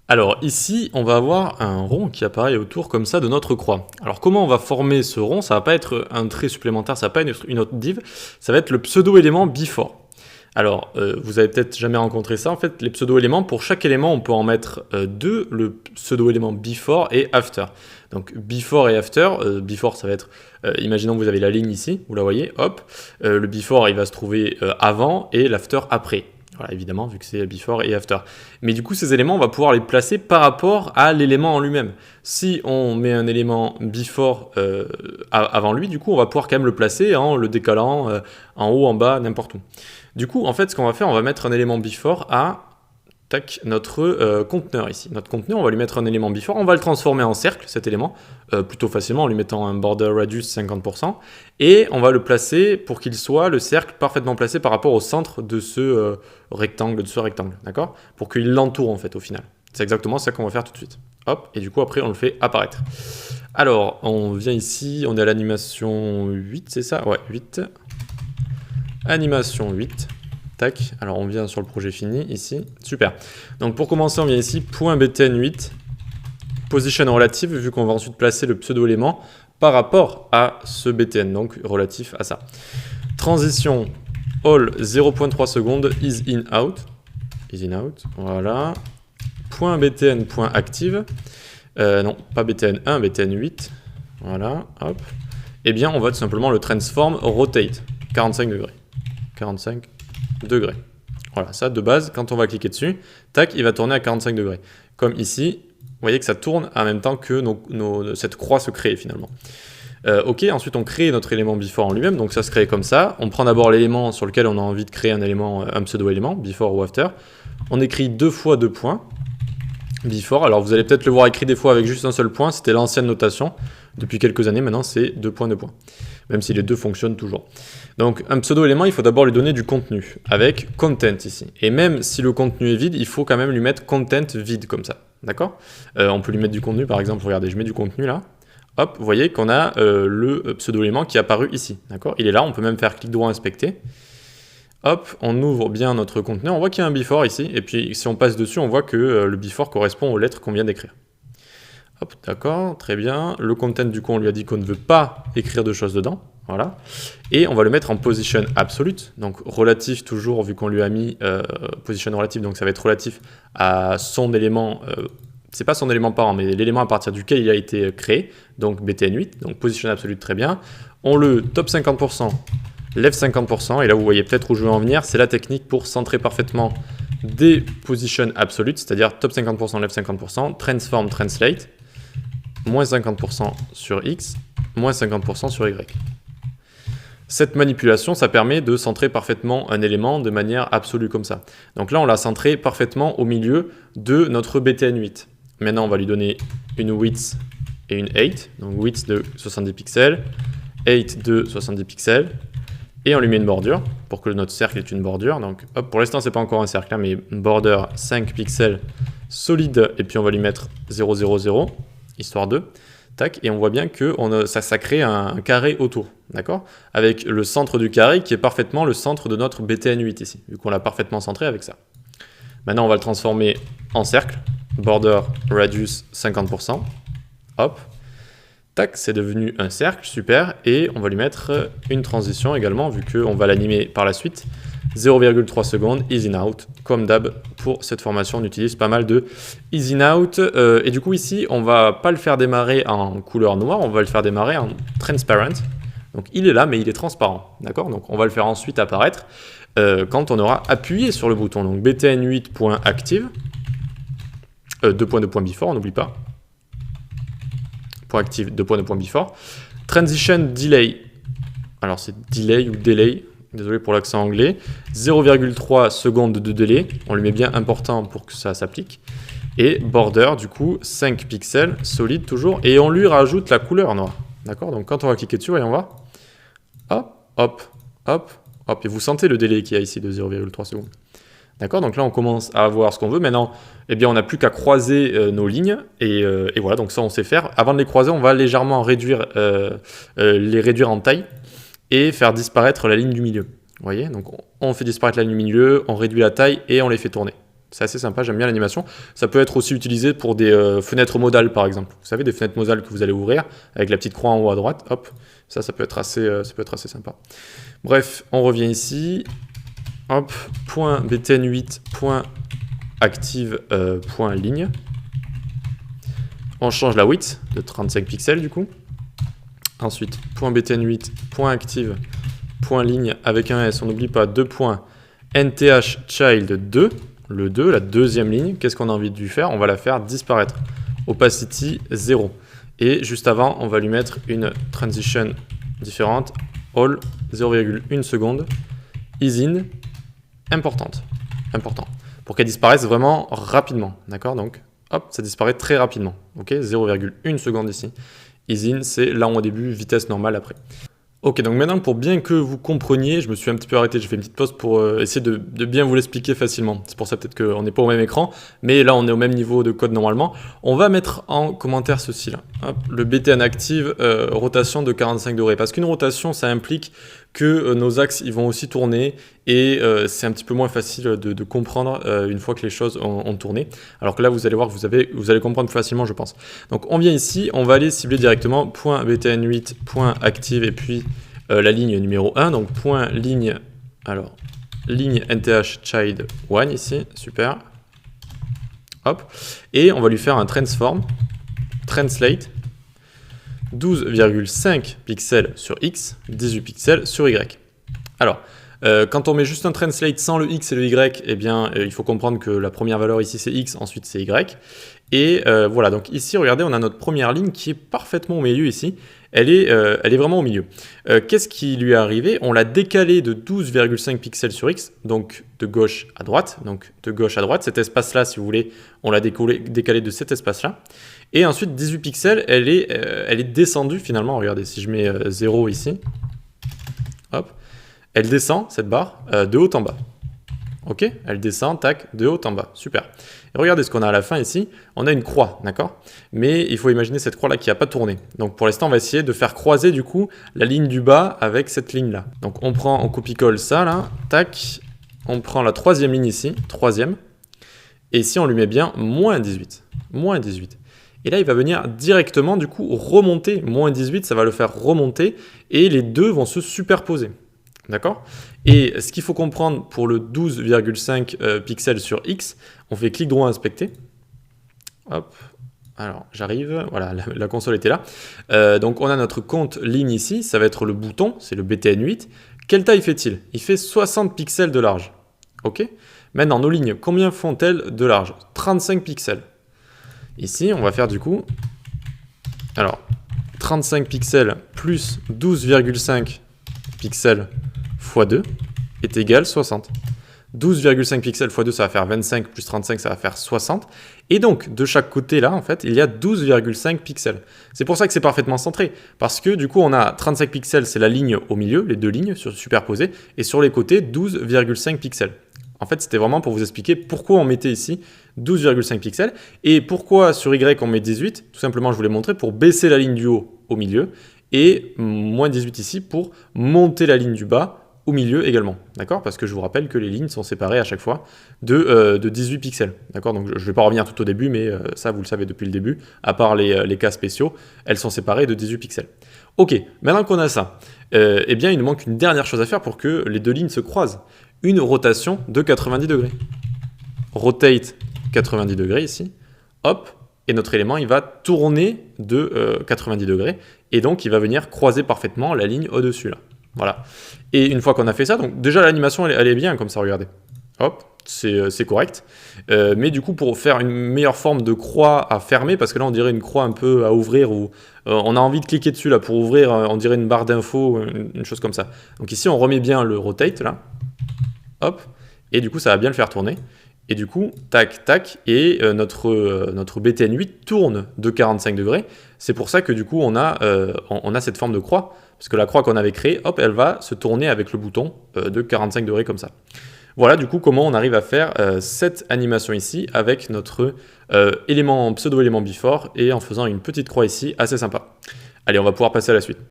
Alors ici, on va avoir un rond qui apparaît autour comme ça de notre croix. Alors comment on va former ce rond? Ça va pas être un trait supplémentaire, ça va pas être une autre div, ça va être le pseudo-élément before. Alors, vous avez peut-être jamais rencontré ça. En fait, les pseudo-éléments, pour chaque élément, on peut en mettre deux, le pseudo-élément before et after. Donc, before et after, before, ça va être, imaginons que vous avez la ligne ici, vous la voyez, hop, le before, il va se trouver avant et l'after après. Voilà, évidemment, vu que c'est before et after. Mais du coup, ces éléments, on va pouvoir les placer par rapport à l'élément en lui-même. Si on met un élément before avant lui, du coup, on va pouvoir quand même le placer en le décalant en haut, en bas, n'importe où. Du coup, en fait, ce qu'on va faire, on va mettre un élément before à notre conteneur ici. Notre conteneur, on va lui mettre un élément before, on va le transformer en cercle, cet élément, plutôt facilement en lui mettant un border radius 50%, et on va le placer pour qu'il soit le cercle parfaitement placé par rapport au centre de ce rectangle, d'accord? Pour qu'il l'entoure en fait au final. C'est exactement ça qu'on va faire tout de suite. Hop, et du coup après on le fait apparaître. Alors, on vient ici, on est à l'animation 8, c'est ça? Ouais, 8. Animation 8. Tac, alors on vient sur le projet fini ici, super. Donc pour commencer, on vient ici, .btn8, position relative, vu qu'on va ensuite placer le pseudo-élément par rapport à ce btn, donc relatif à ça. Transition all 0.3 secondes, is in out, voilà. .btn.active, non, pas btn1, btn8, voilà, hop. Eh bien, on va tout simplement le transform rotate, 45 degrés. 45 degrés. Voilà, ça de base, quand on va cliquer dessus, tac, il va tourner à 45 degrés. Comme ici, vous voyez que ça tourne en même temps que cette croix se crée finalement. Ok, ensuite on crée notre élément before en lui-même, donc ça se crée comme ça. On prend d'abord l'élément sur lequel on a envie de créer un élément, un pseudo-élément, before ou after. On écrit 2 fois 2 points, before. Alors vous allez peut-être le voir écrit des fois avec juste un seul point, c'était l'ancienne notation. Depuis quelques années, maintenant c'est 2 points, 2 points. Même si les deux fonctionnent toujours. Donc un pseudo-élément, il faut d'abord lui donner du contenu, avec content ici. Et même si le contenu est vide, il faut quand même lui mettre content vide comme ça. D'accord? On peut lui mettre du contenu, par exemple, regardez, je mets du contenu là. Hop, vous voyez qu'on a le pseudo-élément qui est apparu ici. D'accord? Il est là, on peut même faire clic droit inspecter. Hop, on ouvre bien notre conteneur, on voit qu'il y a un before ici, et puis si on passe dessus, on voit que le before correspond aux lettres qu'on vient d'écrire. Hop, d'accord, très bien. Le content, du coup, on lui a dit qu'on ne veut pas écrire de choses dedans. Voilà. Et on va le mettre en position absolute, donc relatif toujours, vu qu'on lui a mis position relative, donc ça va être relatif à son élément, c'est pas son élément parent, mais l'élément à partir duquel il a été créé, donc btn8, donc position absolute, très bien. On le top 50%, left 50%, et là vous voyez peut-être où je veux en venir, c'est la technique pour centrer parfaitement des positions absolutes, c'est-à-dire top 50%, left 50%, transform, translate, moins 50% sur X, moins 50% sur Y. Cette manipulation, ça permet de centrer parfaitement un élément de manière absolue comme ça. Donc là, on l'a centré parfaitement au milieu de notre btn8. Maintenant, on va lui donner une width et une height. Donc width de 70 pixels, height de 70 pixels. Et on lui met une bordure pour que notre cercle ait une bordure. Donc hop, pour l'instant, c'est pas encore un cercle, hein, mais border 5 pixels solide. Et puis on va lui mettre 0, 0, 0, histoire de... Tac, et on voit bien que ça crée un carré autour, d'accord? Avec le centre du carré qui est parfaitement le centre de notre btn8 ici, vu qu'on l'a parfaitement centré avec ça. Maintenant, on va le transformer en cercle, border radius 50%, hop, tac, c'est devenu un cercle, super, et on va lui mettre une transition également, vu qu'on va l'animer par la suite, 0,3 secondes, easy in out, comme d'hab pour cette formation, on utilise pas mal de easy in out, et du coup ici, on va pas le faire démarrer en couleur noire, on va le faire démarrer en transparent, donc il est là, mais il est transparent, d'accord? Donc on va le faire ensuite apparaître quand on aura appuyé sur le bouton, donc btn8.active, 2.2.before, on n'oublie pas, point active, 2.2.before, transition delay, alors c'est delay ou delay, désolé pour l'accent anglais, 0,3 secondes de délai, on lui met bien important pour que ça s'applique, et border du coup 5 pixels, solide toujours, et on lui rajoute la couleur noire, d'accord? Donc quand on va cliquer dessus, voyons voir, hop, hop, hop, hop, et vous sentez le délai qu'il y a ici de 0,3 secondes. D'accord, donc là on commence à avoir ce qu'on veut. Maintenant, eh bien, on n'a plus qu'à croiser nos lignes et voilà, donc ça on sait faire. Avant de les croiser, on va légèrement réduire, les réduire en taille et faire disparaître la ligne du milieu. Vous voyez, donc on fait disparaître la ligne du milieu, on réduit la taille et on les fait tourner. C'est assez sympa, j'aime bien l'animation. Ça peut être aussi utilisé pour des fenêtres modales, par exemple. Vous savez, des fenêtres modales que vous allez ouvrir avec la petite croix en haut à droite. Hop, ça peut être assez sympa. Bref, on revient ici. Hop, .btn8, .active, .ligne. On change la width de 35 pixels du coup. Ensuite, .btn8, .active, .ligne avec un S. On n'oublie pas 2 points. NTH child 2, le 2, la deuxième ligne. Qu'est-ce qu'on a envie de lui faire? On va la faire disparaître. Opacity 0. Et juste avant, on va lui mettre une transition différente. All 0,1 seconde. Ease in. Important. Pour qu'elle disparaisse vraiment rapidement. D'accord? Donc, hop, ça disparaît très rapidement. Ok, 0,1 seconde ici. Ease in, c'est là où au début, vitesse normale après. Ok, donc maintenant pour bien que vous compreniez, je me suis un petit peu arrêté, j'ai fait une petite pause pour essayer de bien vous l'expliquer facilement. C'est pour ça peut-être qu'on n'est pas au même écran, mais là on est au même niveau de code normalement. On va mettre en commentaire ceci là. Hop, le BTN active, rotation de 45 degrés. Parce qu'une rotation, ça implique que nos axes ils vont aussi tourner et c'est un petit peu moins facile de comprendre une fois que les choses ont tourné. Alors que là vous allez voir que vous allez comprendre plus facilement je pense. Donc on vient ici, on va aller cibler directement .btn8, .active et puis la ligne numéro 1, donc ligne, alors ligne NTH child 1 ici, super. Hop, et on va lui faire un transform, translate, 12,5 pixels sur X, 18 pixels sur Y. Alors, quand on met juste un translate sans le X et le Y, eh bien, il faut comprendre que la première valeur ici c'est X, ensuite c'est Y. Et voilà, donc ici, regardez, on a notre première ligne qui est parfaitement au milieu ici. Elle est vraiment au milieu. Qu'est-ce qui lui est arrivé? On l'a décalé de 12,5 pixels sur X, donc de gauche à droite. Donc de gauche à droite, cet espace-là, si vous voulez, on l'a décalé de cet espace-là. Et ensuite, 18 pixels, elle est descendue finalement. Regardez, si je mets 0 ici, hop, elle descend, cette barre, de haut en bas. Ok, elle descend, tac, de haut en bas, super. Et regardez ce qu'on a à la fin ici, on a une croix, d'accord? Mais il faut imaginer cette croix-là qui n'a pas tourné. Donc pour l'instant, on va essayer de faire croiser du coup la ligne du bas avec cette ligne-là. Donc on copie-colle ça là, tac, on prend la troisième ligne ici, troisième, et ici on lui met bien moins 18, moins 18. Et là, il va venir directement du coup remonter, moins 18, ça va le faire remonter, et les deux vont se superposer. D'accord? Et ce qu'il faut comprendre pour le 12,5 pixels sur X, on fait clic droit inspecter. Hop, alors j'arrive, voilà, la console était là. Donc on a notre compte ligne ici, ça va être le bouton, c'est le BTN8. Quelle taille fait-il? Il fait 60 pixels de large. Ok? Maintenant, nos lignes, combien font-elles de large? 35 pixels. Ici, on va faire du coup, alors 35 pixels plus 12,5 pixels x 2 est égal à 60. 12,5 pixels x 2, ça va faire 25, plus 35, ça va faire 60. Et donc, de chaque côté là, en fait, il y a 12,5 pixels. C'est pour ça que c'est parfaitement centré. Parce que du coup, on a 35 pixels, c'est la ligne au milieu, les deux lignes superposées. Et sur les côtés, 12,5 pixels. En fait, c'était vraiment pour vous expliquer pourquoi on mettait ici 12,5 pixels. Et pourquoi sur Y on met 18. Tout simplement, je vous l'ai montré, pour baisser la ligne du haut au milieu. Et moins 18 ici pour monter la ligne du bas au milieu également, d'accord? Parce que je vous rappelle que les lignes sont séparées à chaque fois de 18 pixels, d'accord? Donc je ne vais pas revenir tout au début, mais ça vous le savez depuis le début, à part les cas spéciaux, elles sont séparées de 18 pixels. Ok, maintenant qu'on a ça, eh bien il nous manque une dernière chose à faire pour que les deux lignes se croisent. Une rotation de 90 degrés. Rotate 90 degrés ici, hop, et notre élément il va tourner de 90 degrés, et donc il va venir croiser parfaitement la ligne au-dessus là. Voilà. Et une fois qu'on a fait ça, donc déjà l'animation elle est bien comme ça, regardez. Hop, c'est correct. Mais du coup, pour faire une meilleure forme de croix à fermer, parce que là on dirait une croix un peu à ouvrir, ou on a envie de cliquer dessus là pour ouvrir, on dirait une barre d'infos, une chose comme ça. Donc ici on remet bien le rotate là. Hop, et du coup ça va bien le faire tourner. Et du coup, tac, tac, et notre BTN8 tourne de 45 degrés. C'est pour ça que du coup, on a cette forme de croix. Parce que la croix qu'on avait créée, hop, elle va se tourner avec le bouton de 45 degrés comme ça. Voilà du coup comment on arrive à faire cette animation ici avec notre pseudo-élément before et en faisant une petite croix ici assez sympa. Allez, on va pouvoir passer à la suite.